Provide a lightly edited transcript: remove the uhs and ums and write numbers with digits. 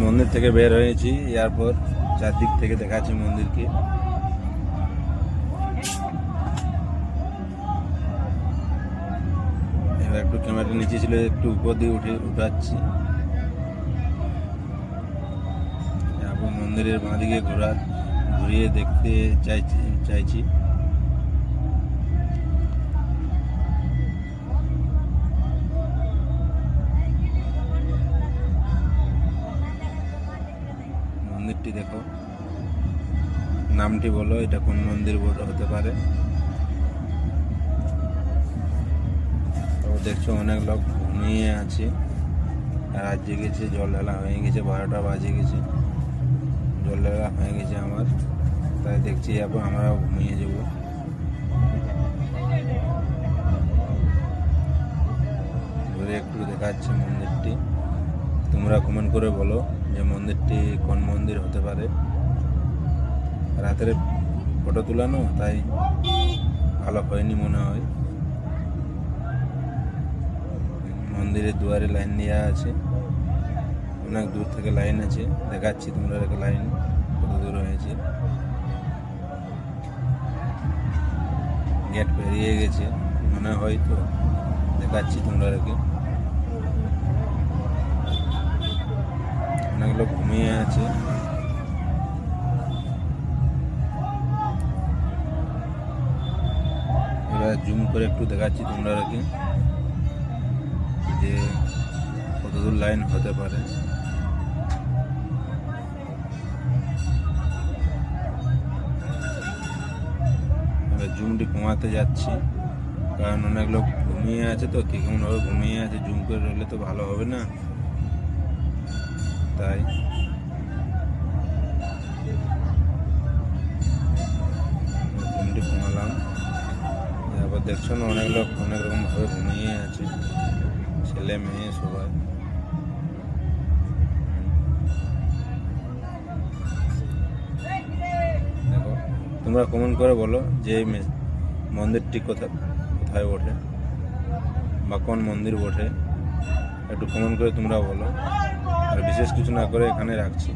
মন্দির থেকে বের হয়েছি, এরপর চারদিক থেকে দেখাচ্ছি মন্দিরকে। এবার একটু ক্যামেরাটা নিচে ছিল, একটু উপর দিয়ে উঠাচ্ছি। এরপর মন্দিরের বাঁদিকে ঘুরিয়ে দেখতে চাইছি। মন্দিরটি দেখো, নামটি বলো, এটা কোন মন্দির হতে পারে। দেখছো অনেক লোক ঘুমিয়ে আছে, রাত জেগেছে, জল ঢালা হয়ে গেছে, 12টা বাজে গেছে, জল ঢালা হয়ে গেছে আমার, তাই দেখছি এরপর আমরাও ঘুমিয়ে যাব। ঘুরে একটু দেখাচ্ছি মন্দিরটি। তোমরা কমেন্ট করে বলো যে মন্দিরটি কোন মন্দির হতে পারে। রাতের ফটো তোলানো, তাই ভালো হয়নি মনে হয়। মন্দিরের দুয়ারে লাইন দেওয়া আছে, অনেক দূর থেকে লাইন আছে, দেখাচ্ছি তোমরা লাইন কত দূর হয়েছে। গেট পেরিয়ে গেছে মনে হয়, তো দেখাচ্ছি তোমরা। অনেক লোক ঘুমিয়ে আছে। এবার জুম করে একটু দেখাচ্ছি তোমরা যে কতদূর লাইন হতে পারে। এবার জুমটি কমাতে যাচ্ছি, কারণ অনেক লোক ঘুমিয়ে আছে, তো কে কেমনভাবে ঘুমিয়ে আছে, জুম করে রইলে তো ভালো হবে না, তাই জুমটি কমালাম। তারপর দেখছো না, অনেক লোক অনেক রকমভাবে ঘুমিয়ে আছে, ছেলে মেয়ে সবাই। দেখো, তোমরা কমেন্ট করে বলো যে এই মন্দিরটি কোথায় ওঠে বা কোন মন্দির ওঠে, একটু কমেন্ট করে তোমরা বলো। আর বিশেষ কিছু না করে এখানে রাখছি।